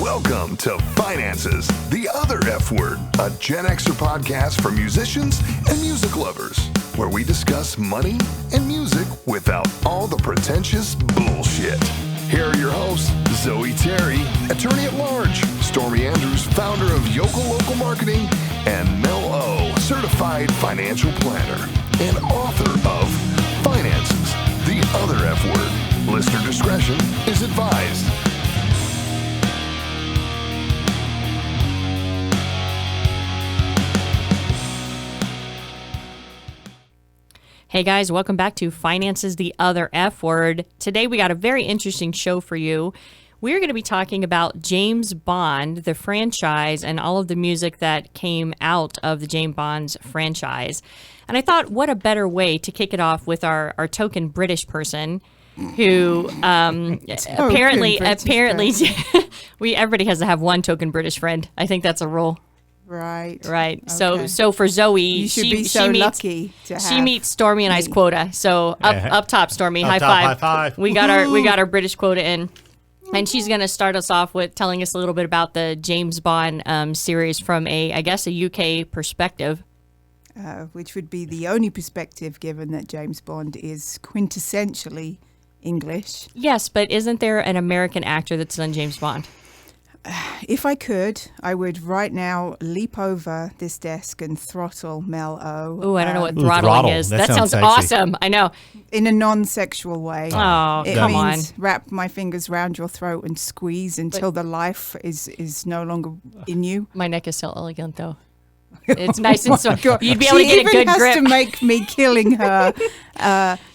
Welcome to Finances, the Other F Word, a Gen Xer podcast for musicians and music lovers, where we discuss money and music without all the pretentious bullshit. Here are your hosts, Zoe Terry, attorney at large, Stormy Andrews, founder of Yokel Local Marketing, and Mel O, certified financial planner and author of Finances, the Other F Word. Listener discretion is advised. Hey guys, welcome back to Finances, the Other F Word. Today we got a very interesting show for you. We're going to be talking about James Bond, the franchise, and all of the music that came out of the James Bond's franchise. And I thought, what a better way to kick it off with our token British person who apparently everybody has to have one token British friend. I think that's a rule. Right. Okay. So for Zoe, you should be so lucky to have. She meets Stormy and I's quota. So up top, Stormy, high five. We got our British quota in, and she's gonna start us off with telling us a little bit about the James Bond series from a UK perspective. Which would be the only perspective, given that James Bond is quintessentially English. Yes, but isn't there an American actor that's done James Bond? If I could, I would right now leap over this desk and throttle Mel O. Oh, I don't know what throttling is. That sounds sexy. awesome. I know. In a non-sexual way. Oh, it come means on. Wrap my fingers around your throat and squeeze until the life is no longer in you. My neck is so elegant, though. It's nice and soft. You'd be able to She get a good even has grip. to make me killing her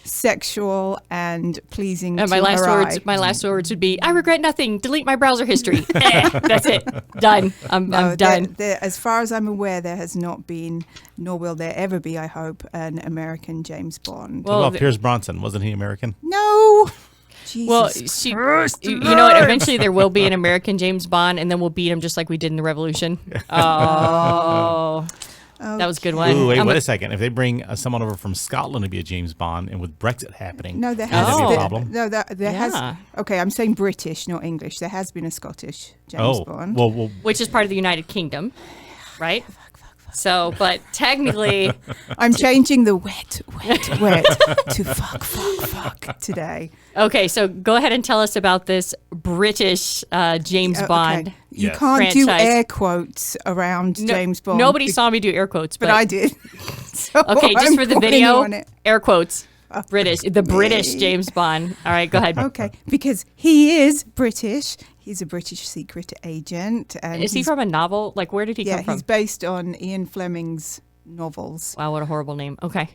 sexual and pleasing And to her eye. my last words would be, I regret nothing. Delete my browser history. That's it. Done. I'm done. As far as I'm aware, there has not been, nor will there ever be, I hope, an American James Bond. What about Pierce Bronson? Wasn't he American? No. Jesus Well, Christ. you know what? Eventually there will be an American James Bond, and then we'll beat him just like we did in the Revolution. Oh. That was a good one. Ooh, wait a second. If they bring someone over from Scotland to be a James Bond, and with Brexit happening, No, there has that'd be a been, problem. No, there has. Okay, I'm saying British, not English. There has been a Scottish James Bond. Well, Which is part of the United Kingdom, right? So, but technically... I'm changing the wet to fuck today. Okay, so go ahead and tell us about this British James Bond. Okay. You Yes. can't do franchise. air quotes around James Bond. Nobody saw me do air quotes. but I did. So Okay, just I'm for the putting video, on it. air quotes. The British James Bond. All right, go ahead. Okay, because he is British. He's a British secret agent. And Is he from a novel? Like, where did he come from? he's based on Ian Fleming's novels. Wow, what a horrible name. Okay.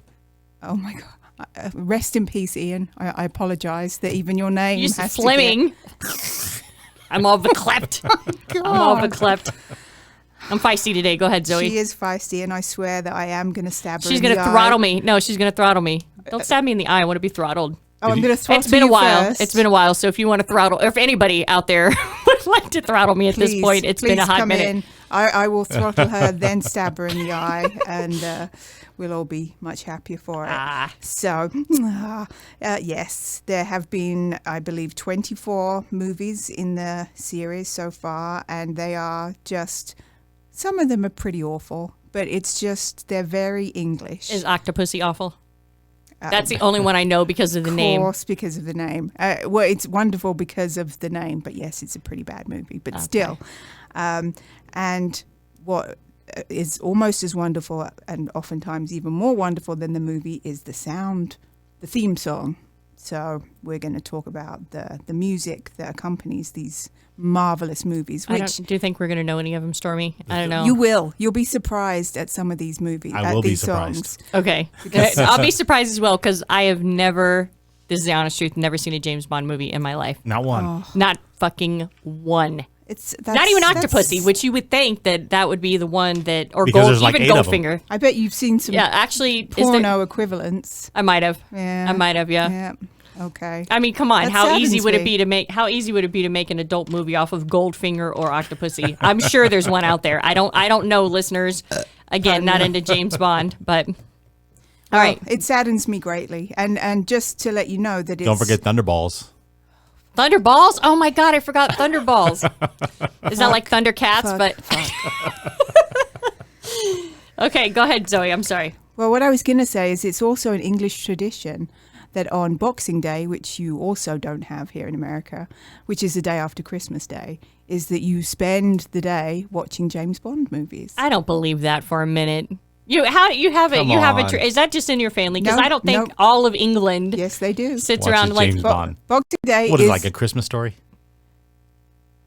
Oh my God. Rest in peace, Ian. I apologize that even your name You said has Fleming. I'm all beklept. I'm all beklept. I'm feisty today. Go ahead, Zoe. She is feisty, and I swear that I am going to stab her She's in going the to eye. throttle me. No, she's going to throttle me. Don't stab me in the eye. I want to be throttled. Oh, I'm going to throttle It's been a you while. first. It's been a while. So if you want to throttle, or if anybody out there would like to throttle me at this point, it's been a please hot come minute. in. I will throttle her, then stab her in the eye, and we'll all be much happier for it. So, yes, there have been, I believe, 24 movies in the series so far, and they are just, some of them are pretty awful, but it's just, they're very English. Is Octopussy awful? That's the only one I know because of the name. Of course, because of the name. Well, it's wonderful because of the name, but yes, it's a pretty bad movie. But still, and what is almost as wonderful, and oftentimes even more wonderful than the movie, is the sound, the theme song. So we're going to talk about the music that accompanies these marvelous movies. Which Do you think we're going to know any of them, Stormy? I don't know. you will. You'll be surprised at some of these movies. I at will be these surprised. songs. Okay. I'll be surprised as well because I have never, this is the honest truth, never seen a James Bond movie in my life. not one. Oh. Not fucking one. That's Not even that's- Octopussy, which you would think that would be the one that, or Because Gold, there's like even 8 of them. Goldfinger. I bet you've seen some Yeah, actually, is there, porno equivalents. I might have. Yeah. I might have, yeah. Yeah. Okay. I mean, come on. That How easy saddens would it me. be to make? How easy would it be to make an adult movie off of Goldfinger or Octopussy? I'm sure there's one out there. I don't know, listeners. Again, not into James Bond, but all right. It saddens me greatly. And just to let you know that it's Don't forget Thunderballs. Thunderballs? Oh my God, I forgot Thunderballs. Is that like Thundercats? But okay, go ahead, Zoe. I'm sorry. Well, what I was going to say is it's also an English tradition that on Boxing Day, which you also don't have here in America, which is the day after Christmas Day, is that you spend the day watching James Bond movies. I don't believe that for a minute. You have it? Come You have on. it? Is that just in your family? Because No, I don't think no. all of England Yes, they do. sits Watches around like James Bond. Boxing Day What is it, like a Christmas story?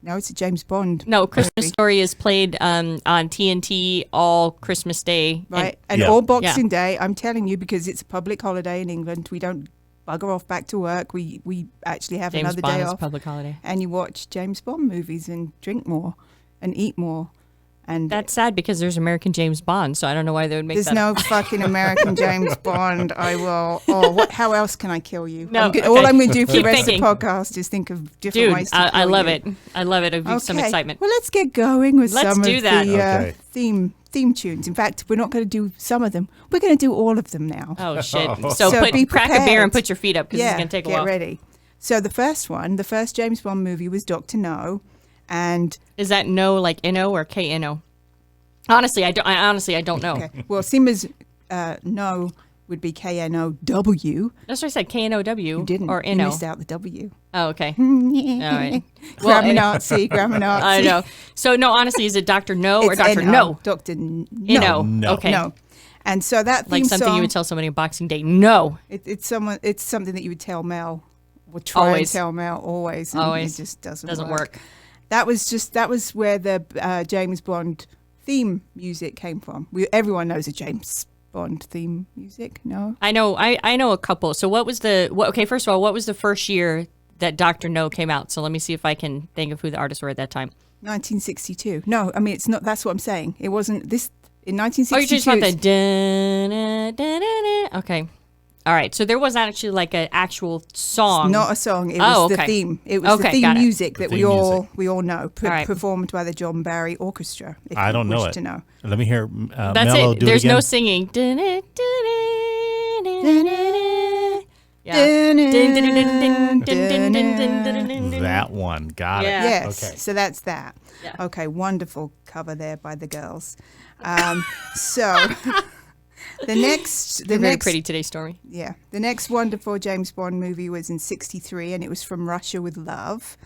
No, it's a James Bond. no. Christmas movie. Story is played on TNT all Christmas Day. Right. And Yeah. all Boxing Day, I'm telling you, because it's a public holiday in England, we don't bugger off back to work. We actually have James another Bond day is a off. public holiday. And you watch James Bond movies and drink more and eat more. And That's sad because there's American James Bond, so I don't know why they would make there's that. no fucking American James Bond. I will. Oh, what? How else can I kill you? No, All okay. I'm going to do for Keep the rest thinking. of the podcast is think of different Dude, ways to I kill love you. it. I love it. It'd be some Okay. excitement. Well, let's get going with Let's some do of that. the Okay. theme tunes. In fact, we're not going to do some of them. We're going to do all of them now. Oh shit! So, So be crack a beer prepared. and put your feet up because it's gonna take a get while. ready. So the first James Bond movie was Dr. No, and Is that no like N-O or K-N-O? Honestly, I don't know. okay, well, Simba's no would be K-N-O-W. That's what I said. K-N-O-W You didn't. or You N-O. missed out the W. Oh, okay. All right. Grammar Nazi, grammar Nazi. I know. So no, honestly, is it Dr. No or It's Dr. N-O, No? Dr. N-O. No. Okay. No. And so that Like theme something song, you would tell somebody on Boxing Day. No. it's something that you would tell Mel, or try Always. and tell Mel always. And Always. It just doesn't work. That was where the James Bond theme music came from. Everyone knows a James Bond theme music. No, I know a couple. So what was okay, first of all, what was the first year that Dr. No came out? So let me see if I can think of who the artists were at that time. 1962. No, I mean it's not. That's what I'm saying. It wasn't this in Oh, 1962. you just want the da-na-da-na-na. Okay. All right. So there was actually like an actual song. Not a song. It was the okay. theme. It was Okay, the theme got it. music that The we theme all music. we all know, All right. performed by the John Barry Orchestra. If I you don't know wish it. To know. Let me hear That's Mel O it. do There's it again. no singing. Yeah. That one. Got Yeah. it. Yes. Okay. So that's that. Yeah. Okay. Wonderful cover there by the girls. So the next, They're very pretty today, Stormy. yeah, the next wonderful James Bond movie was in '63, and it was From Russia with Love,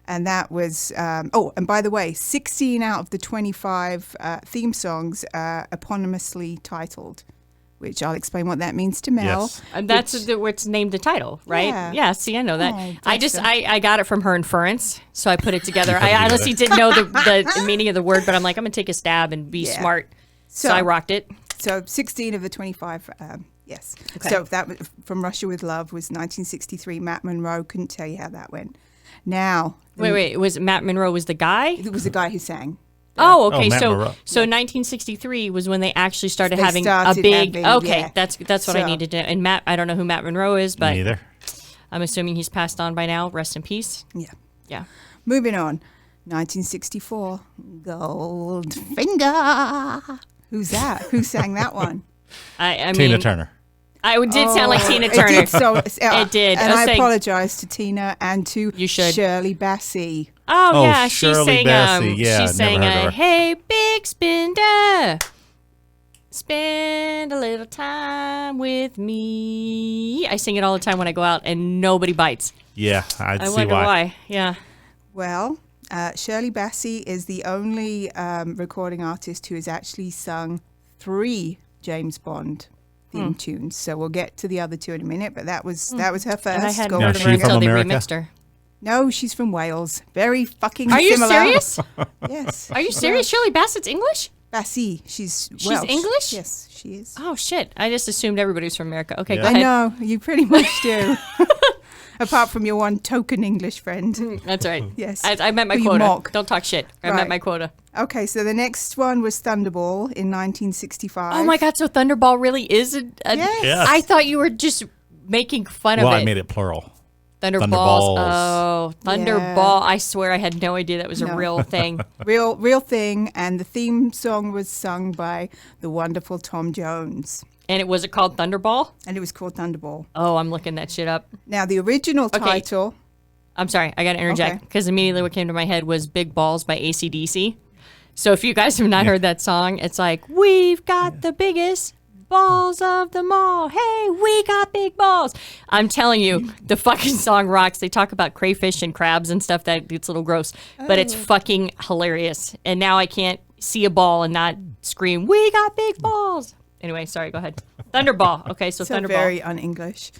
and that was. Oh, and by the way, 16 out of the 25 theme songs are eponymously titled, which I'll explain what that means to Mel. Yes. And that's where it's named the title, right? Yeah. See, I know that. Oh, I bless just, her. I got it from her inference, so I put it together. I honestly didn't know the meaning of the word, but I'm like, I'm going to take a stab and be Yeah. smart. So So- I rocked it. So 16 of the 25, yes. Okay. So that was From Russia with Love was 1963. Matt Monroe, couldn't tell you how that went. Now, Wait, was Matt Monroe was the guy? it was the guy who sang. Oh, okay. Matt so Monroe. 1963 was when they actually started They having started a big. having, okay, yeah. that's what I So- needed to. And Matt, I don't know who Matt Monroe is, but Neither. I'm assuming he's passed on by now. Rest in peace. Yeah. Yeah. Moving on. 1964, Goldfinger. Who's that? Who sang that one? I Tina mean, Turner. I did sound like Tina Turner. It did. So, It did. And I was I saying- apologize to Tina and to You should. Shirley Bassey. Oh, Oh, yeah, she Shirley sang. Bassey. Yeah, she never sang. heard of her. Hey, big spender, spend a little time with me. I sing it all the time when I go out, and nobody bites. Yeah, I'd I see wonder why. why. Yeah. Well, Shirley Bassey is the only recording artist who has actually sung 3 James Bond theme tunes. So we'll get to the other 2 in a minute, but that was her first. And I hadn't Gold heard of her she from until they America? remixed her. No, she's from Wales. Very fucking Are you similar. serious? Yes. Are you serious? Shirley Bassett's English? Bassey. She's Welsh. English? Yes, she is. Oh shit! I just assumed everybody was from America. Okay, Yeah. go I ahead. know. You pretty much do. Apart from your one token English friend. That's right. Yes. I met my Who you quota. mock. Don't talk shit. I Right. met my quota. Okay, so the next one was Thunderball in 1965. Oh my god! So Thunderball really is a. Yes. Yes. I thought you were just making fun Well, of it. I made it plural. Thunderballs. Thunderballs. Oh, Thunderball. I swear I had no idea that was a No. real thing. Real thing, and the theme song was sung by the wonderful Tom Jones, And was it called Thunderball? and it was called Thunderball. Oh, I'm looking that shit up. Now, the original Okay. title I'm sorry, I got to interject Okay. because immediately what came to my head was Big Balls by AC/DC. So if you guys have not heard that song, it's like, we've got the biggest balls of them all. Hey, we got big balls. I'm telling you, the fucking song rocks. They talk about crayfish and crabs and stuff that gets a little gross, but it's fucking hilarious. And now I can't see a ball and not scream, we got big balls. Anyway, sorry, go ahead. Thunderball. Okay, so Thunderball. very un-English.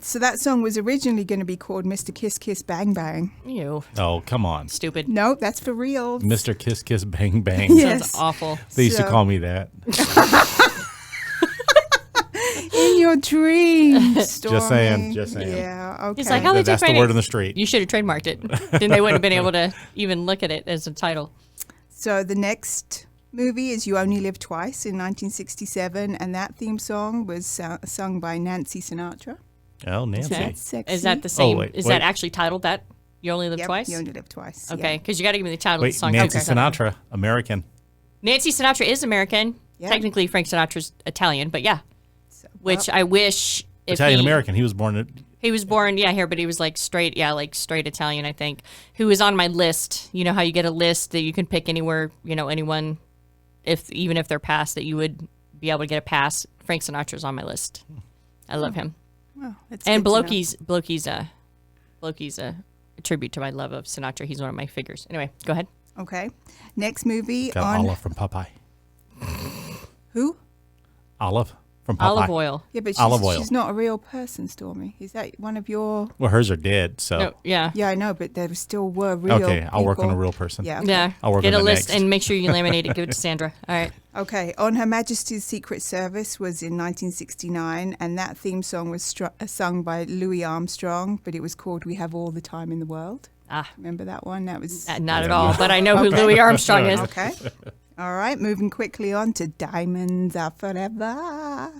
So that song was originally going to be called Mr. Kiss Kiss Bang Bang. Ew, Oh, come on. stupid. No, that's for real. Mr. Kiss Kiss Bang Bang. Yes. Sounds awful. They used to So- call me that. In your dreams, Stormy. Just saying, just saying. Yeah, okay. He's like, how they That's take the my word name? on the street. You should have trademarked it. Then they wouldn't have been able to even look at it as a title. So the next movie is You Only Live Twice in 1967, and that theme song was sung by Nancy Sinatra. Oh, Nancy. That's sexy. Is that the same? wait, is wait. that actually titled that? You only live Yep, twice? You Only Live Twice. Okay, yeah. because you got to give me the title of Wait, the song. Nancy Okay. Sinatra, American. Nancy Sinatra is American. Yeah. Technically, Frank Sinatra's Italian, but yeah. So, Which well, I wish if Italian American. He was born He was born, here, but he was like straight Italian, I think. Who was on my list? You know how you get a list that you can pick anywhere, anyone, even if they're passed, that you would be able to get a pass. Frank Sinatra's on my list. I love him. well, that's And good to know. Blokey's a tribute to my love of Sinatra. He's one of my figures. Anyway, go ahead. Okay. Next movie got on Olive from Popeye. who? Olive from Popeye. Olive oil. Yeah, but Olive oil. she's not a real person, Stormy. Is that one of your? Well, hers are dead, so. No, yeah. Yeah, I know, but there still were real. Okay, I'll work on people. a real person. Yeah. Okay. Yeah. I'll work Get on a that list next. and make sure you laminate it. Give it to Sandra. All right. Okay. On Her Majesty's Secret Service was in 1969, and that theme song was sung by Louis Armstrong, but it was called "We Have All the Time in the World." Ah, Remember that one? That was not at all, but I know who Louis Armstrong is. okay. All right. Moving quickly on to "Diamonds Are Forever."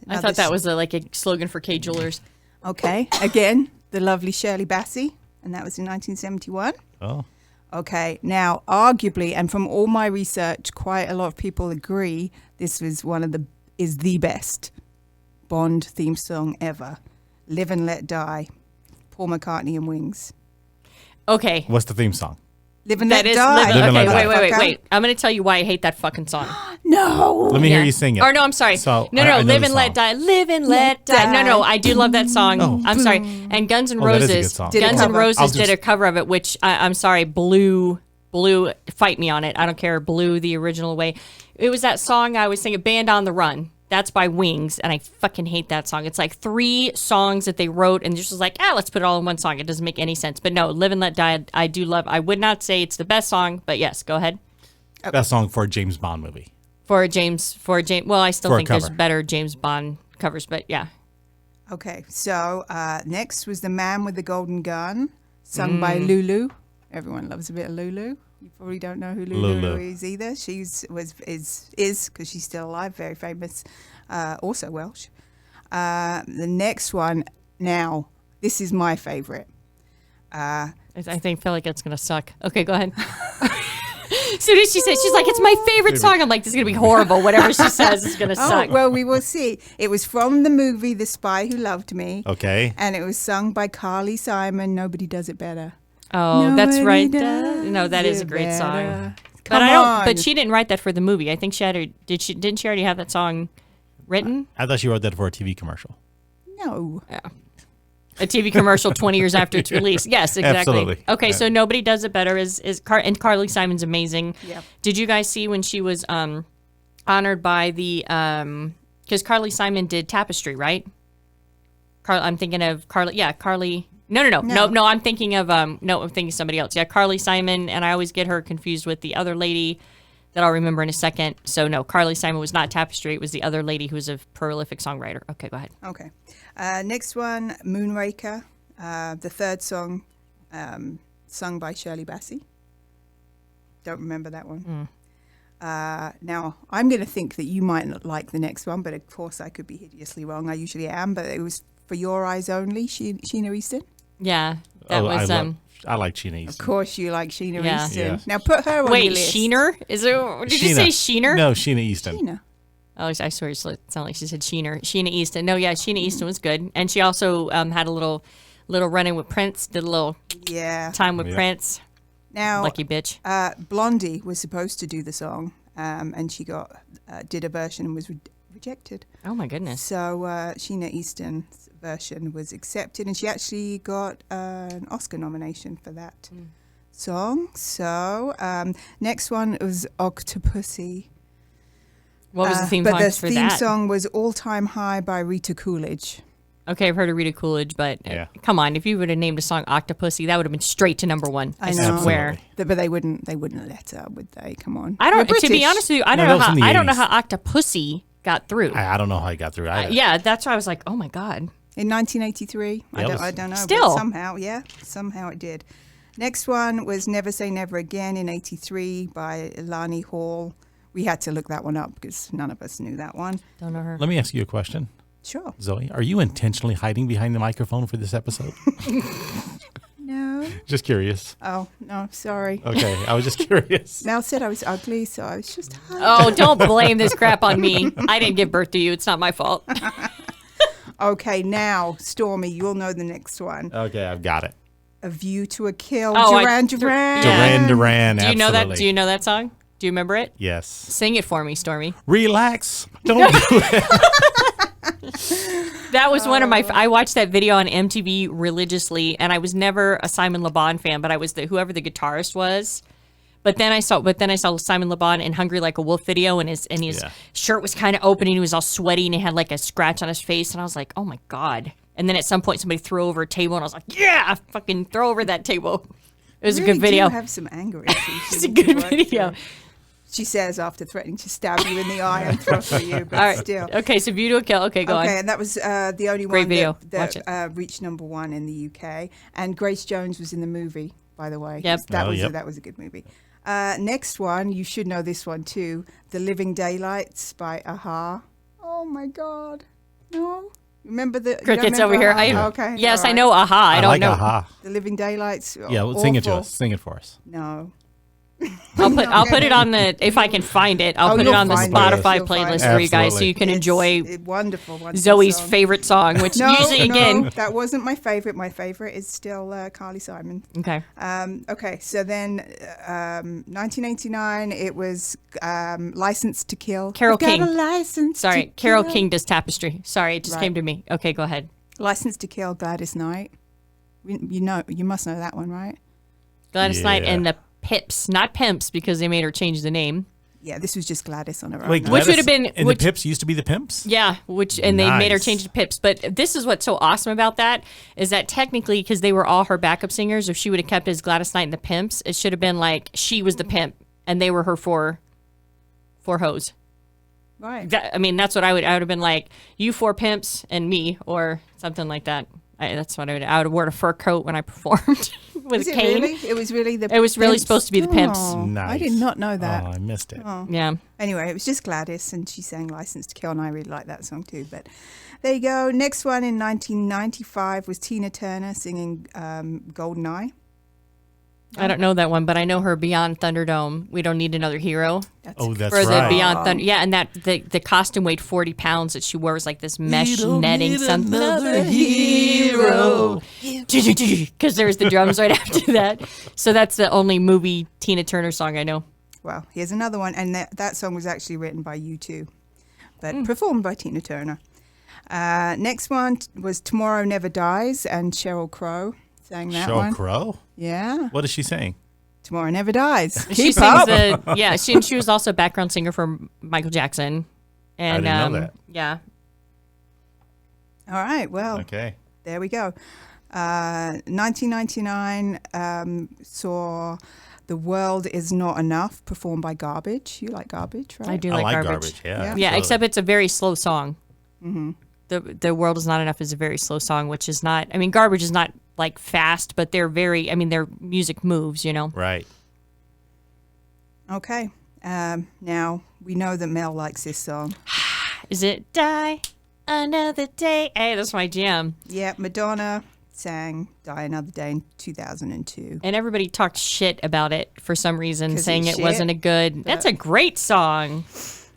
I thought that was like a slogan for K Jewelers. okay. Again, the lovely Shirley Bassey, and that was in 1971. Oh. Okay, now arguably, and from all my research, quite a lot of people agree this was is the best Bond theme song ever. "Live and Let Die," Paul McCartney and Wings. Okay. What's the theme song? Live and That Let is Die. living. Live and Okay, Let Die. wait. I'm going to tell you why I hate that fucking song. No. Let me hear Yeah. you sing it. Or no, I'm sorry. So, no, I know Live the and Let song. Die. Live and Let Die. No, I do love that song. Oh. I'm sorry. And Guns N' Oh, that is a good Roses. song. Did a Guns N' cover. Roses I'll did just- a cover of it, which I'm sorry, blew. Fight me on it. I don't care. Blew the original away. It was that song I was singing, "Band on the Run." That's by Wings, and I fucking hate that song. It's like 3 songs that they wrote, and just was like, let's put it all in one song. It doesn't make any sense. But no, "Live and Let Die," I do love. I would not say it's the best song, but yes, go ahead. Best song for a James Bond movie. For James. Well, I still For a think there's cover. better James Bond covers, but yeah. Okay, so next was "The Man with the Golden Gun," sung by Lulu. Everyone loves a bit of Lulu. You probably don't know who Lulu Lulu. is either. She's is because she's still alive, very famous, also Welsh. The next one, now this is my favorite. I feel like it's gonna suck. Okay, go ahead. As soon as she said, she's like, "It's my favorite song." I'm like, "This is gonna be horrible. Whatever she says is gonna suck." Oh, well, we will see. It was from the movie The Spy Who Loved Me, Okay. and it was sung by Carly Simon. Nobody does it better. Oh, that's Nobody right. does No, that is a it great song. better. But Come I don't. on. But she didn't write that for the movie. I think she had her. Didn't she already have that song written? I thought you wrote that for a TV commercial. No. A TV commercial 20 years after its release. Yes, exactly. Absolutely. Okay, Yeah. so Nobody Does It Better and Carly Simon's amazing. Yep. Did you guys see when she was honored by the because Carly Simon did Tapestry, right? I'm thinking of Carly. Yeah, Carly. No. I'm thinking of I'm thinking of somebody else. Yeah, Carly Simon, and I always get her confused with the other lady that I'll remember in a second. So no, Carly Simon was not Tapestry. It was the other lady who was a prolific songwriter. Okay, go ahead. Okay. Next one, Moonraker, the third song, sung by Shirley Bassey. Don't remember that one. Now, I'm going to think that you might not like the next one, but of course I could be hideously wrong. I usually am, but it was For Your Eyes Only, Sheena Easton. Yeah, that was I like Sheena Of Easton. course you like Sheena Yeah. Easton. Yes. Now put her on your Wait, list. Sheener? Is it? Did you say Sheener? No, Sheena Easton. Sheena. Oh, I swear it sounded like she said Sheener. Sheena Easton. No, yeah, Sheena Easton was good, and she also had a little Little Running with Prince. Did a little Yeah. time with Yeah. Prince. Now, Lucky bitch. Blondie was supposed to do the song, and she did a version and was rejected. Oh my goodness. So Sheena Easton's version was accepted, and she actually got an Oscar nomination for that song. So next one was Octopussy. What was the theme but song the for theme that? song was All Time High by Rita Coolidge. Okay, I've heard of Rita Coolidge, but come on, if you would have named a song Octopussy, that would have been straight to number one. I I know. swear. But they wouldn't let her, would they? Come on. I don't. We're To be British. honest with you, I No, don't that know was how. in the I don't know 80s. how Octopussy got through. I don't know how he got through either. Yeah, that's why I was like, oh my god. In 1983. Yeah, I don't know. Still. But somehow it did. Next one was Never Say Never Again in 83 by Lani Hall. We had to look that one up because none of us knew that one. Don't know her. Let me ask you a question, Sure. Zoe. Are you intentionally hiding behind the microphone for this episode? No. Just curious. Oh, no, sorry. Okay, I was just curious. Mel said I was ugly, so I was just Oh, don't blame this crap on me. I didn't give birth to you. It's not my fault. Okay, now, Stormy, you'll know the next one. Okay, I've got it. A View to a Kill, Oh, Duran Duran. Yeah. Duran. Do you know that? absolutely. Do you know that song? Do you remember it? Yes. Sing it for me, Stormy. Relax. Don't do it. That was one of my. I watched that video on MTV religiously, and I was never a Simon Le Bon fan, but I was whoever the guitarist was. But then I saw Simon Le Bon in "Hungry Like a Wolf" video, and his Yeah. shirt was kind of open, and he was all sweaty, and he had like a scratch on his face, and I was like, oh my god. And then at some point, somebody threw over a table, and I was like, yeah, fucking throw over that table. It was a good video. Do have some anger issues. It's a good video. She says after threatening to stab you in the eye and throw for you, but All right. still. Okay, so View to a Kill. Okay, go Okay, on. and that was the only Great one video. that, Watch that reached number one in the UK. And Grace Jones was in the movie, by the way. Yep. That, Oh, was, yep. that was a good movie. Next one, you should know this one too. The Living Daylights by Aha. Oh my God. No? Remember the... you don't Crickets remember over here. Aha? Okay. Yes, all I right. know Aha. I don't like know. Aha. The Living Daylights. Yeah, well, sing it to awful. us. Sing it for us. No. I'll put it on the if I can find it. I'll Oh, put it you'll on the find it. Spotify You'll find playlist it. for you guys, so Absolutely. you can enjoy Wonderful, wonderful Zoe's song. favorite song, which No, usually no, again. that wasn't my favorite. My favorite is still Carly Simon. Okay. Okay, so then 1989, it was License to Kill. Carole I've got King. a license Sorry, to Carol kill. King does Tapestry. Sorry, it just Right. came to me. Okay, go ahead. License to Kill, Gladys Knight. You must know that one, right? Gladys Knight Yeah. and the Pips, not Pimps, because they made her change the name. Yeah, this was just Gladys on her own. Wait, no? Which Gladys would have been- And which- the Pips used to be the Pimps? Yeah, and they made her Nice. change to Pips. But this is what's so awesome about that is that technically, because they were all her backup singers, if she would have kept as Gladys Knight and the Pimps, it should have been like she was the pimp and they were her four hoes. Right. I mean, that's what I would have been like, you four pimps and me, or something like that. That's what I would have worn a fur coat when I performed with Is a it cane. really? It was really the. It was really Pimps? supposed to be the Pimps. Oh, Nice. I did not know that. Oh, I missed it. Yeah. Anyway, it was just Gladys, and she sang "License to Kill," and I really like that song too. But there you go. Next one in 1995 was Tina Turner singing "Golden Eye." I don't know that one, but I know her Beyond Thunderdome. We don't need another hero. Oh, that's For the right. Beyond Thunder, yeah, and that the costume weighed 40 pounds that she wore was like this mesh don't netting need something. another hero. Because there's the drums right after that. So that's the only movie Tina Turner song I know. Well, here's another one, and that song was actually written by U2, but performed by Tina Turner. Next one was "Tomorrow Never Dies," and Sheryl Crow sang that Sheryl one. Crow? Yeah, What is she saying? "Tomorrow Never Dies." She Keep sings up. she was also a background singer for Michael Jackson. And didn't know that. Yeah. All right, well, Okay. there we go. 1999 saw "The World Is Not Enough" performed by Garbage. You like Garbage, right? I do I like like garbage. Yeah. Yeah. Yeah, absolutely. except it's a very slow song. Mm-hmm. The World Is Not Enough is a very slow song, which is not, I mean, Garbage is not like fast, but they're very, I mean, their music moves, you know? Right. Okay. Now we know that Mel likes this song. Is it Die Another Day? Hey, that's my jam. Yeah, Madonna sang "Die Another Day" in 2002. And everybody talked shit about it for some reason, 'Cause saying it's it wasn't a shit, good. That's a great song. If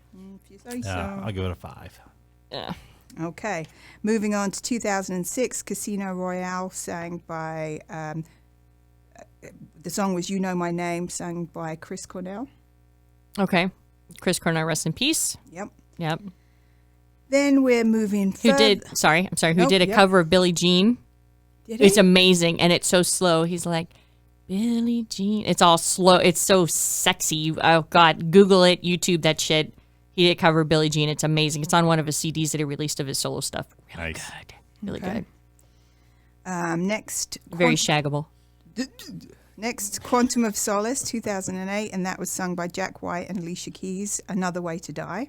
you say Yeah, so. I'll give it a 5. Yeah. Okay. Moving on to 2006, Casino Royale, sang by, the song was You Know My Name, sung by Chris Cornell. Okay. Chris Cornell, rest in peace. Yep. Yep. Then we're moving Who further. did, who Nope, did a yep. cover of Billie Jean. Did It's he? amazing, and it's so slow. He's like, Billie Jean. It's all slow. It's so sexy. Oh, God. Google it. YouTube that shit. He did a cover of Billie Jean. It's amazing. It's on one of his CDs that he released of his solo stuff. Really Nice. good. Really Okay. good. Next, Very shaggable. Next, Quantum of Solace, 2008, and that was sung by Jack White and Alicia Keys, Another Way to Die.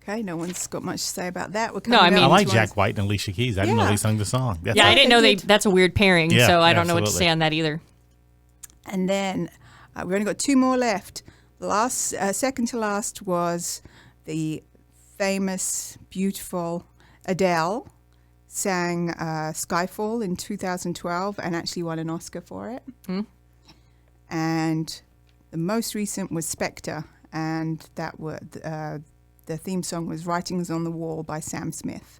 Okay, no one's got much to say about that. We're No, I coming mean- I up like to Jack White and Alicia Keys. I didn't know Yeah. they sung the song. That's Yeah, I all. didn't know they they. did. That's a weird pairing, Yeah, so I don't know what to absolutely. say on that either. And then we've only got two more left. The last, second to last was the famous, beautiful Adele sang Skyfall in 2012 and actually won an Oscar for it. And the most recent was Spectre, and that were the theme song was "Writings on the Wall" by Sam Smith.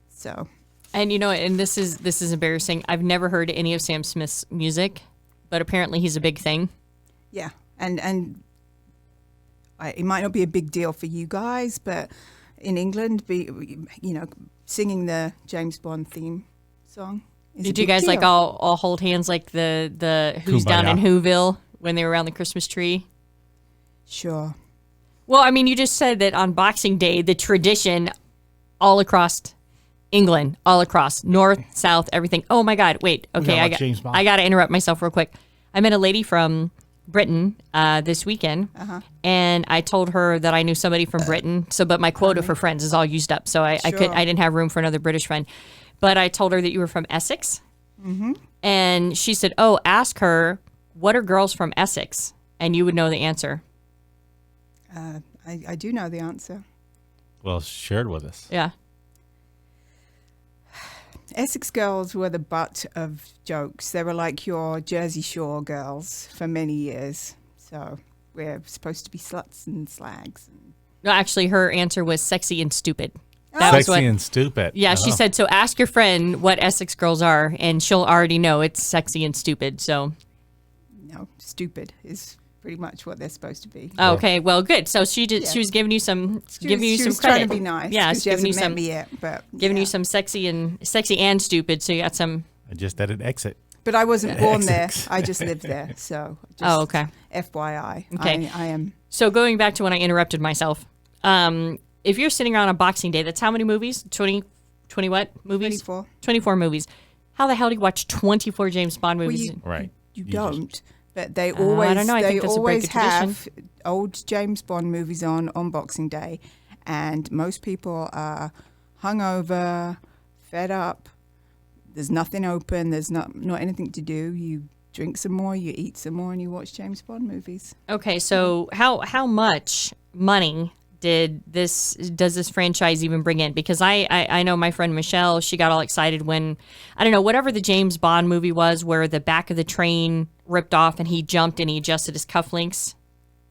So And you know, and this is embarrassing. I've never heard any of Sam Smith's music, but apparently he's a big thing. yeah, and it might not be a big deal for you guys, but in England, singing the James Bond theme song. Is a Did you big guys like deal. all hold hands like the Who's Down in Kumbaya. Whoville when they were around the Christmas tree? Sure. Well, I mean, you just said that on Boxing Day, the tradition all across England, all across north, south, everything. Oh my God! Wait, okay, talking about James Bond. I got to interrupt myself real quick. I met a lady from Britain this weekend, and I told her that I knew somebody from Britain. So, but my quota for friends is all used up, so I Sure. didn't have room for another British friend. But I told her that you were from Essex, and she said, "Oh, ask her what are girls from Essex, and you would know the answer." I do know the answer. Well, shared with us. Yeah. Essex girls were the butt of jokes. They were like your Jersey Shore girls for many years. So we're supposed to be sluts and slags. No, actually, her answer was sexy and stupid. That was Sexy what. and stupid. Yeah, she Oh. said. So ask your friend what Essex girls are, and she'll already know it's sexy and stupid. So Stupid is pretty much what they're supposed to be. okay, well, good. So she did. Yeah. She was giving you some, She giving you was some trying credit. to be nice. Yeah, 'cause she giving you hasn't met some, me yet, but giving you yeah. some sexy and stupid. So you got some. I just did an exit. But I wasn't born there. Essex. I just lived there. So just Oh, okay. FYI. Okay. I am. So going back to when I interrupted myself, if you're sitting around on Boxing Day, that's how many movies? 20 what movies? 24. 24 movies. How the hell do you watch 24 James Bond movies? you- Right. You just- don't. But they always I don't know. I they think that's a break always of tradition. have old James Bond movies on Boxing Day, and most people are hungover, fed up. There's nothing open. There's not anything to do. You drink some more, you eat some more, and you watch James Bond movies. Okay, so how much money does this franchise even bring in? Because I know my friend Michelle, she got all excited when, I don't know, whatever the James Bond movie was where the back of the train ripped off and he jumped and he adjusted his cufflinks.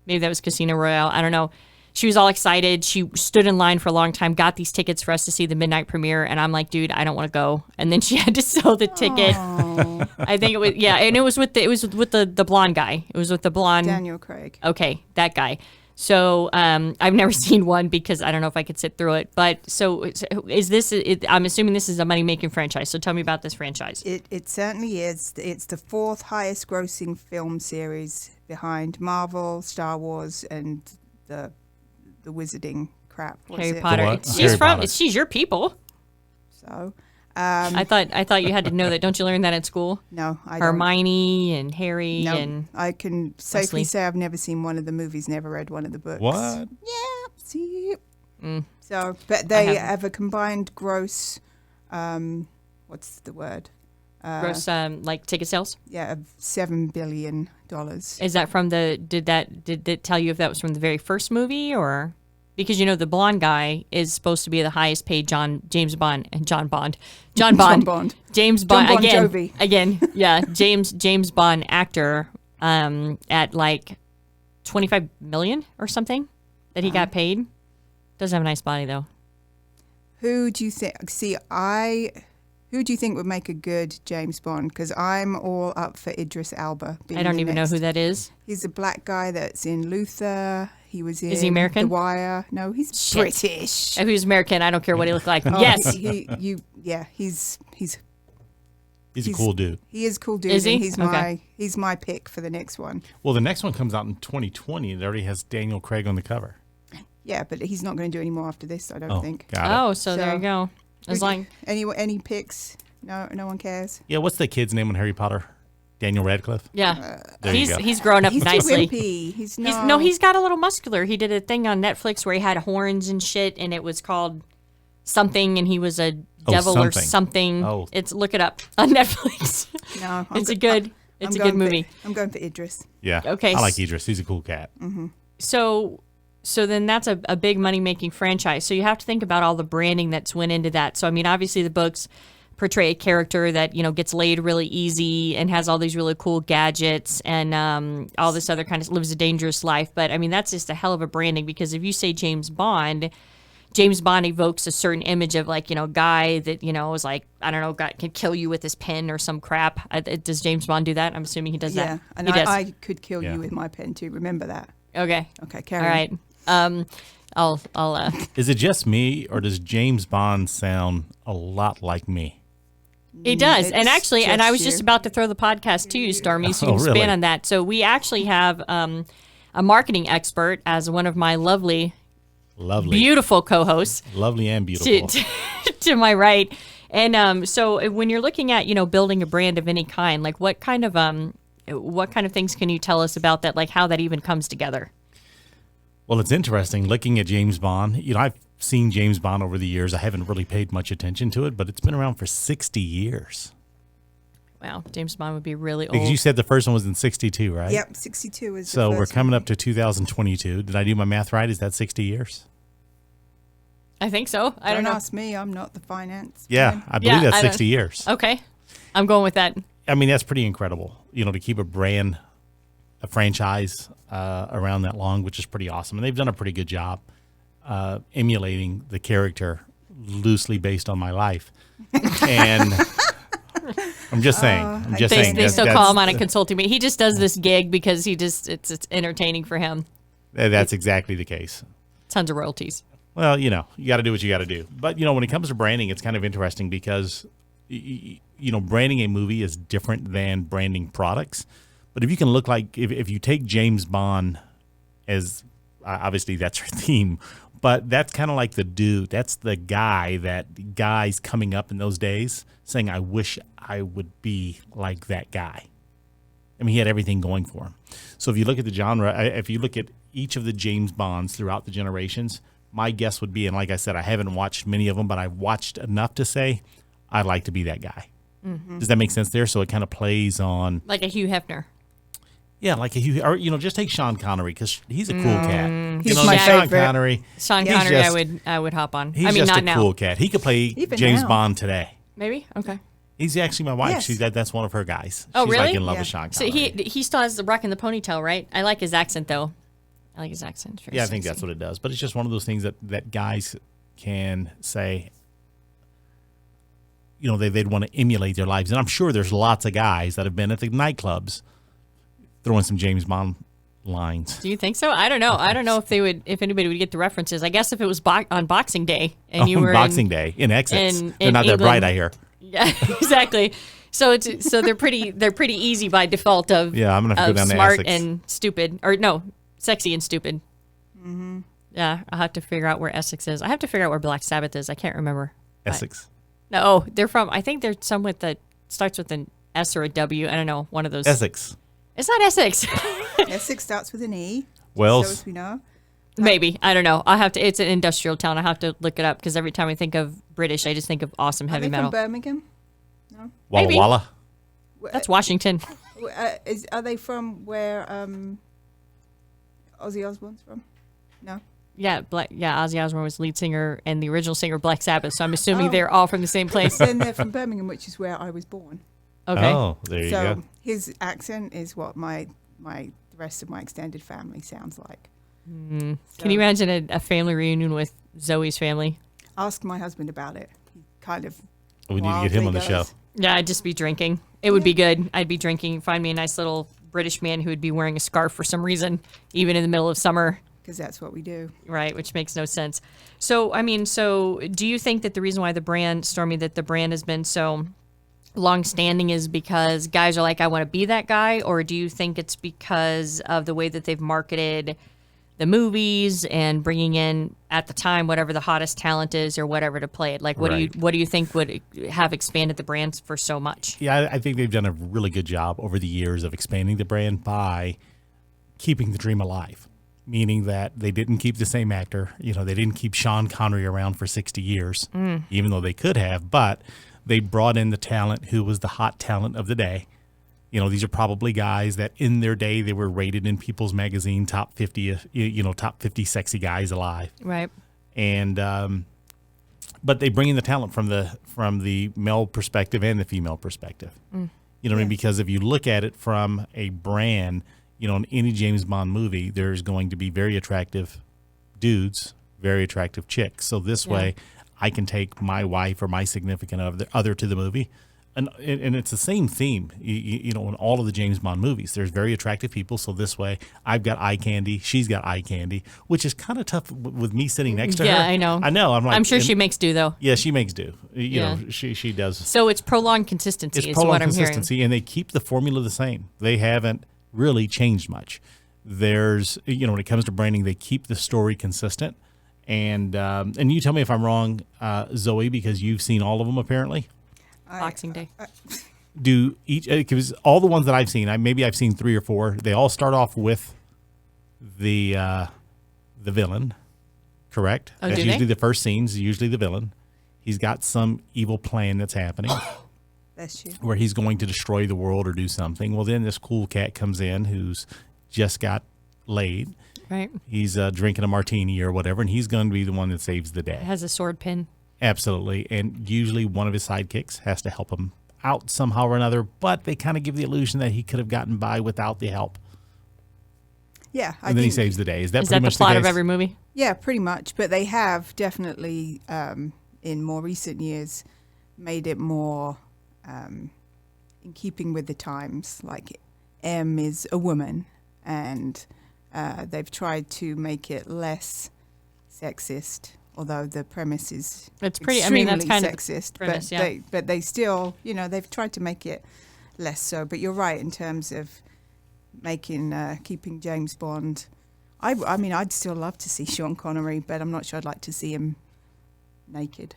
Maybe that was Casino Royale. I don't know. She was all excited. She stood in line for a long time, got these tickets for us to see the midnight premiere, and I'm like, dude, I don't want to go. And then she had to sell the ticket. I think it was and it was with the blonde guy. It was with the blonde Daniel Craig. Okay, that guy. So I've never seen one because I don't know if I could sit through it. But so is this? I'm assuming this is a money-making franchise. So tell me about this franchise. It certainly is. It's the fourth highest grossing film series behind Marvel, Star Wars, and the Wizarding crap. What's Harry it? Potter. what? She's Harry from. Potter. She's your people. So I thought you had to know that. Don't you learn that at school? no, I don't. Hermione and Harry No, and I can safely Leslie. say I've never seen one of the movies, never read one of the books. What? Yeah, see. So, but they haven't. have a combined gross. What's the word? gross like ticket sales. Yeah, of $7 billion. Is that from the? Did it tell you if that was from the very first movie or? Because you know the blonde guy is supposed to be the highest paid James Bond. John Bond. James Bond Bon again. Jovi. Again, yeah, James Bond actor at like 25 million or something that he got paid. Doesn't have a nice body though. Who do you think? Who do you think would make a good James Bond? Because I'm all up for Idris Elba. I don't even know who that is. He's a black guy that's in Luther. He was in Is he American? The Wire. No, he's Shit. British. If he was American, I don't care what he looked like. Oh, Yes. He's a cool dude. He is a cool dude. Is he? And he's my pick for the next one. Well, the next one comes out in 2020. It already has Daniel Craig on the cover. Yeah, but he's not going to do any more after this, I don't think. Got it. Oh, so there you go. As long Any picks? No one cares. Yeah, what's the kid's name in Harry Potter? Daniel Radcliffe? yeah, There you go. he's grown up He's nicely. too wimpy. He's He's got a little muscular. He did a thing on Netflix where he had horns and shit, and it was called something, and he was a devil or something. Oh. Look it up on Netflix. No, It's a good movie. I'm going for Idris. Yeah. Okay. I like Idris. He's a cool cat. So then that's a big money-making franchise. So you have to think about all the branding that's went into that. So, I mean, obviously the books portray a character that, gets laid really easy and has all these really cool gadgets and all this other kind of lives a dangerous life. But, I mean, that's just a hell of a branding because if you say James Bond evokes a certain image of like, guy that, is like, I don't know, can kill you with his pen or some crap. Does James Bond do that? I'm assuming he does that. Yeah, and he does. I could kill Yeah. you with my pen too. Remember that. Okay. Okay, carry All on. right. I'll Is it just me, or does James Bond sound a lot like me? He does. It's And actually, and just I was you. just about to throw the podcast to you, Stormy, so you Oh, can really? expand on that. So we actually have a marketing expert as one of my lovely, Lovely. beautiful co-hosts Lovely and beautiful. to my right. And so when you're looking at, building a brand of any kind, like what kind of things can you tell us about that, like how that even comes together? Well, it's interesting looking at James Bond. I've seen James Bond over the years. I haven't really paid much attention to it, but it's been around for 60 years. Wow, James Bond would be really old. Because you said the first one was in 62, right? Yep, 62 is So the we're first coming one. up to 2022. Did I do my math right? Is that 60 years? I think so. I don't know. ask me. I'm not the finance. Yeah, man. I believe Yeah, that's I don't- 60 years. Okay, I'm going with that. I mean, that's pretty incredible, to keep a brand, a franchise around that long, which is pretty awesome. And they've done a pretty good job emulating the character loosely based on my life. And I'm just saying. They still that's- call him on a consulting meeting. He just does this gig because it's entertaining for him. That's exactly the case. Tons of royalties. Well, you got to do what you got to do. But, when it comes to branding, it's kind of interesting because, branding a movie is different than branding products. But if you can look like, if you take James Bond as, obviously that's her theme, but that's kind of like the dude. That's the guy that guys coming up in those days saying, I wish I would be like that guy. I mean, he had everything going for him. So if you look at the genre, if you look at each of the James Bonds throughout the generations, my guess would be, and like I said, I haven't watched many of them, but I've watched enough to say I'd like to be that guy. Mm-hmm. Does that make sense there? So it kind of plays on. Like a Hugh Hefner. Yeah, like or just take Sean Connery because he's a cool cat. He's my Sean favorite. Connery. Sean he's Connery, just- I would hop on. He's I mean, just not a now. cool cat. He could play Even James now. Bond today. Maybe. Okay. He's actually my wife. Yes. That's one of her guys. Oh, She's really? like in love Yeah. with Sean So Connery. he still has the rocking the ponytail, right? I like his accent though. I like his accent. It's very Yeah, I think sexy. that's what it does. But it's just one of those things that guys can say, they'd want to emulate their lives. And I'm sure there's lots of guys that have been at the nightclubs throwing some James Bond lines. Do you think so? I don't know. I don't know if anybody would get the references. I guess if it was on Boxing Day and you On were Boxing Day in Essex. in They're not that England. bright, I hear. Yeah, exactly. So they're pretty easy by default of Yeah, I'm gonna have to of go down to smart Essex. and stupid, or no, sexy and stupid. Mm-hmm. Yeah, I'll have to figure out where Essex is. I have to figure out where Black Sabbath is. I can't remember. Essex. No, they're from. I think they're somewhat that starts with an S or a W. I don't know. One of those. Essex. It's not Essex. Essex starts with an E. Wells. So as we know. Maybe I don't know. I have to. It's an industrial town. I have to look it up because every time I think of British, I just think of awesome Are heavy they metal. from Birmingham? Walla Maybe. Walla. That's Washington. Are they from where Ozzy Osbourne's from? No. Yeah, Ozzy Osbourne was lead singer and the original singer of Black Sabbath. So I'm assuming Oh. they're all from the same place. Then they're from Birmingham, which is where I was born. Okay. Oh, there you So go. his accent is what the rest of my extended family sounds like. Can you imagine a family reunion with Zoe's family? Ask my husband about it. He kind of. We need to get him on the show. Yeah, I'd just be drinking. It would be good. I'd be drinking. Find me a nice little British man who would be wearing a scarf for some reason, even in the middle of summer. Because that's what we do. Right, which makes no sense. So, I mean, do you think that the reason why the brand, Stormy, that the brand has been so long-standing is because guys are like, I want to be that guy? Or do you think it's because of the way that they've marketed the movies and bringing in, at the time, whatever the hottest talent is or whatever to play it? Like, what do you think would have expanded the brands for so much? Yeah, I think they've done a really good job over the years of expanding the brand by keeping the dream alive. Meaning that they didn't keep the same actor. You know, they didn't keep Sean Connery around for 60 years, even though they could have. But they brought in the talent who was the hot talent of the day. You know, these are probably guys that in their day they were rated in People's Magazine top 50, top 50 sexy guys alive. Right. And but they bring in the talent from the male perspective and the female perspective. You know what I mean? Because if you look at it from a brand, you know, in any James Bond movie, there's going to be very attractive dudes, very attractive chicks. So this way, I can take my wife or my significant other to the movie. And it's the same theme, you know, in all of the James Bond movies. There's very attractive people. So this way, I've got eye candy. She's got eye candy, which is kind of tough with me sitting next to her. Yeah, I know. I'm like, I'm sure she makes do, though. Yeah, she makes do. You know, she does. So it's prolonged consistency It's is prolonged what I'm consistency, hearing. and they keep the formula the same. They haven't really changed much. There's, you know, when it comes to branding, they keep the story consistent. And you tell me if I'm wrong, Zoe, because you've seen all of them apparently. Boxing Day. Do each, because all the ones that I've seen, I've seen 3 or 4. They all start off with the villain, correct? Oh, That's do usually they? the first scene's usually the villain. He's got some evil plan that's happening. Bless you. Where he's going to destroy the world or do something. Well, then this cool cat comes in who's just got laid. Right. He's drinking a martini or whatever, and he's going to be the one that saves the day. Has a sword pin. Absolutely. And usually one of his sidekicks has to help him out somehow or another, but they kind of give the illusion that he could have gotten by without the help. Yeah. And then he saves the day. Is that Is pretty that much the plot case? of every movie? Yeah, pretty much. But they have definitely, in more recent years, made it more in keeping with the times. Like M is a woman, and they've tried to make it less sexist. Although the premise is It's pretty. I mean, that's kind sexist, of premise, but yeah. they still, you know, they've tried to make it less so. But you're right in terms of making keeping James Bond. I mean, I'd still love to see Sean Connery, but I'm not sure I'd like to see him naked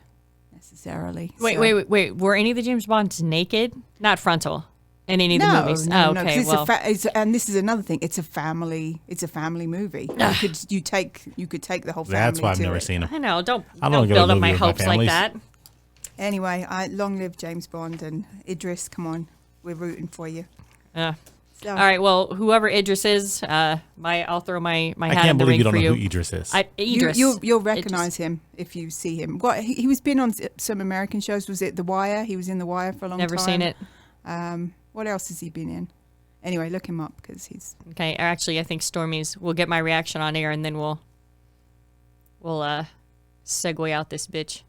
necessarily. Wait. Were any of the James Bonds naked? Not frontal in any of the movies? No, oh, okay. No, Well, and this is another thing. It's a family movie. You could take the whole family. That's why I've to never it. seen him. I know. Don't I don't go to build up movie my with my hopes like families. that. Anyway, long live James Bond and Idris. Come on, we're rooting for you. Yeah. So, All right. Well, whoever Idris is, I'll throw my I hat can't in the believe ring you don't for know you. who Idris is. Idris. You'll recognize him if you see him. What he was been on some American shows. Was it The Wire? He was in The Wire for a long Never time. seen it. What else has he been in? Anyway, look him up because he's. Okay. Actually, I think Stormy's. We'll get my reaction on air, and then we'll segue out this bitch.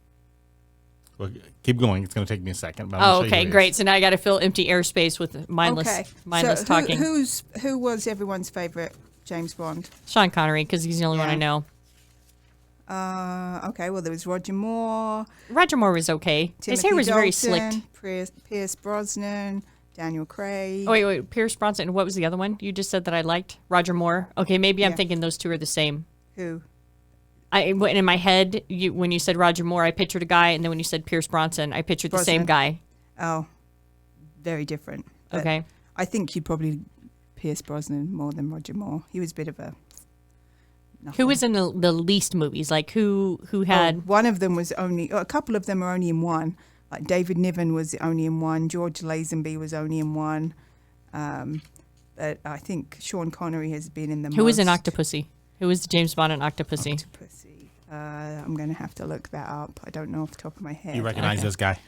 Well, keep going. It's going to take me a second. But I'm gonna Oh, show you okay, who he great. is. So now I got to fill empty airspace with mindless So talking. who was everyone's favorite James Bond? Sean Connery, because he's the only one I Yeah. know. Okay, well there was Roger Moore, Roger Moore was okay. His Timothy hair was very Dalton, slicked. Pierce Brosnan, Daniel Craig. Oh, wait. Pierce Bronson. And what was the other one you just said that I liked? Roger Moore. Okay, maybe I'm Yeah. thinking those two are the same. Who? In my head, when you said Roger Moore, I pictured a guy, and then when you said Pierce Bronson, I pictured the same Brosnan. guy. Oh, very different. But Okay. I think you probably Pierce Brosnan more than Roger Moore. He was a bit of a. Who was in the least movies? Like who had? One of them was only. A couple of them are only in one. Like David Niven was only in one. George Lazenby was only in one. But I think Sean Connery has been in the Who was in most. Octopussy? Who was James Bond in Octopussy? Octopussy. I'm going to have to look that up. I don't know off the top of my head. You recognize this guy?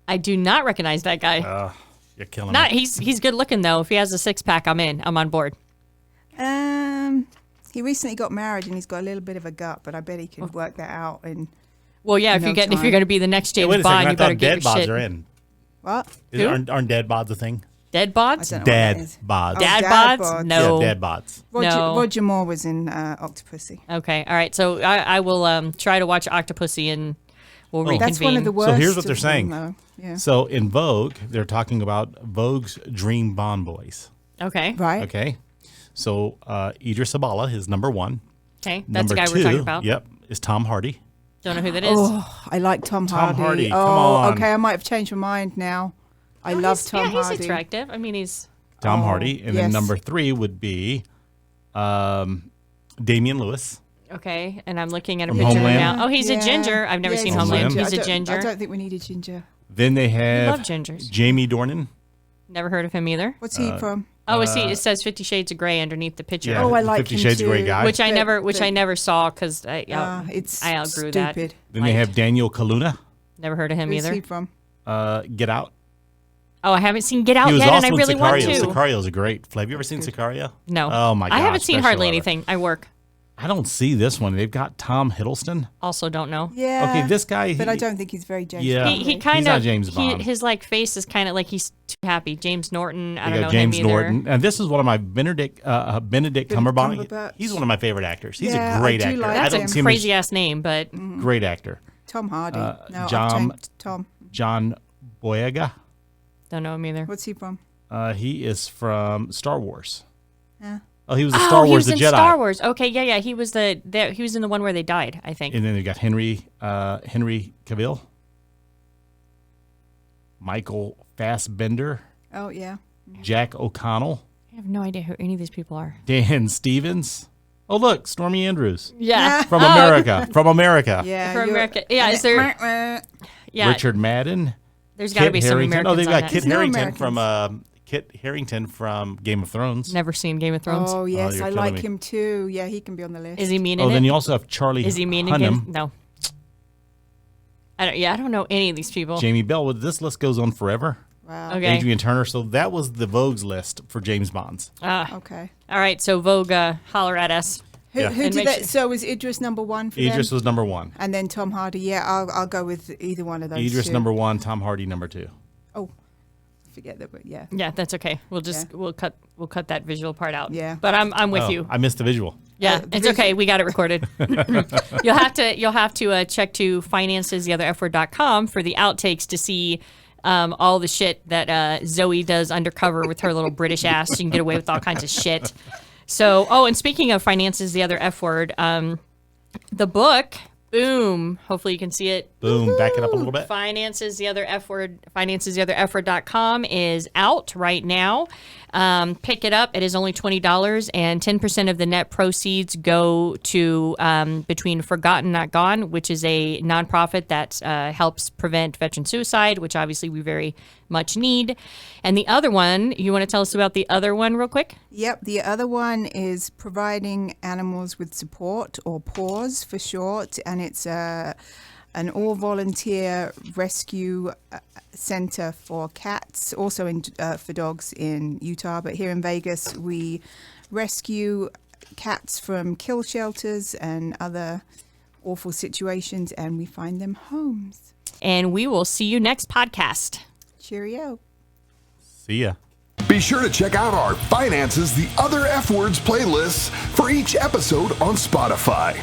I do not recognize that guy. You're killing Not me. he's good looking though. If he has a 6-pack, I'm in. I'm on board. He recently got married and he's got a little bit of a gut, but I bet he can work that out. And Well, yeah, if No you're time. going to be the next Hey, James wait a second. Bond, I you better thought get dead your bods shit. are in. What? Who? Aren't dead bods a thing? Dead I bods? don't know what that Dad is. bods. Oh, Dad dad bods? bods. No. Yeah, dad bods. No. Roger Moore was in Octopussy. Okay, all right. So I will try to watch Octopussy and we'll reconvene. That's one of the worst. So here's what they're of them, saying. though. Yeah. So in Vogue, they're talking about Vogue's dream Bond boys. Okay. Right. Okay. So Idris Elba is number one. Okay. That's the Number guy two, we're talking about. Yep, is Tom Hardy. Don't know who that is. Oh, I like Tom Hardy. Hardy, Oh, come on. okay. I might have changed my mind now. I love Tom Hardy. He's attractive. I mean, he's Tom Oh, Hardy. And then yes. number three would be Damian Lewis. okay. And I'm looking at a From picture Homeland? now. Oh, he's a Yeah. ginger. I've never Yeah, seen he's a Homeland. ginger. He's a ginger. I don't think we need a ginger. Then they have love gingers. Jamie Dornan. Never heard of him either. What's he from? Oh, it says 50 Shades of Grey underneath the picture. Yeah, Oh, I like 50 him Shades of Grey too. guy. Which I The- never saw because I It's outgrew stupid. that. Then they have Daniel Kaluna. Never heard of him Who's either. he from? Get Out. Oh, I haven't seen Get Out He was yet, also and I in really want Sicario. to. Sicario's a great. Have you ever seen Sicario? No. Oh my gosh. I haven't seen Special hardly Lover. anything. I work. I don't see this one. They've got Tom Hiddleston. Also, don't know. Yeah. Okay, this guy. But I don't think he's very James Yeah. Bond. He kind He's of not James Bond. his like face is kind of like he's too happy. James Norton. I They don't know got James him either. Norton, and this is one of my Benedict Cumberbatch. Cumberbatch. He's one of my favorite actors. He's Yeah, a great I do actor. like I That's don't a see him crazy ass name, but as great actor. Tom Hardy. No, I've John- changed Tom. John Boyega. don't know him either. What's he from? He is from Star Wars. Yeah. Oh, he was in Oh, Star he Wars: was The in Jedi. Star Wars. Okay, yeah. He was he was in the one where they died, I think. And then they got Henry Cavill, Michael Fassbender, Oh, yeah. Jack O'Connell, I have no idea who any of these people are. Dan Stevens. Oh, look, Stormy Andrews Yeah. from America. From America. Yeah. For you're- America. Yeah, is there? Yeah. Richard Madden. There's got to be some Harington. Americans Oh, they've on got that. Kit There's no Harington Kit Harington from Game of Thrones. Never seen Game of Thrones. Oh, yes. you're I killing like me. him too. Yeah, he can be on the list. Is he mean in Oh, it? then you also have Charlie Is he mean in Game? Hunnam, No. I don't know any of these people. Jamie Bell. Well, this list goes on forever. Wow. Okay. Adrian Turner. So that was the Vogue's list for James Bonds. Okay. All right, so Vogue, holler at us. Who, Yeah. who And did make that? sure- So was Idris number one for Idris them? was number one. And then Tom Hardy. Yeah, I'll go with either one of those Idris two. number one. Tom Hardy number two. Oh, forget that. But yeah. Yeah, that's okay. We'll just Yeah. we'll cut that visual part out. Yeah. But I'm with Oh, you. I missed the visual. Yeah, the it's okay. We got it recorded. You'll have to check to financestheotherfword.com for the outtakes to see all the shit that Zoe does undercover with her little British ass. She can get away with all kinds of shit. So, and speaking of finances, the other F word, the book, boom. Hopefully you can see it. Boom. Back it up a little bit. Finances, the other F word, financestheotherfword.com is out right now. Pick it up. It is only $20, and 10% of the net proceeds go to Between Forgotten Not Gone, which is a nonprofit that helps prevent veteran suicide, which obviously we very much need. And the other one, you want to tell us about the other one real quick? Yep. The other one is providing animals with support, or PAWS for short, and it's an all-volunteer rescue center for cats, also for dogs in Utah. But here in Vegas, we rescue cats from kill shelters and other awful situations, and we find them homes. And we will see you next podcast. Cheerio. See ya. Be sure to check out our Finances the Other F Words playlists for each episode on Spotify.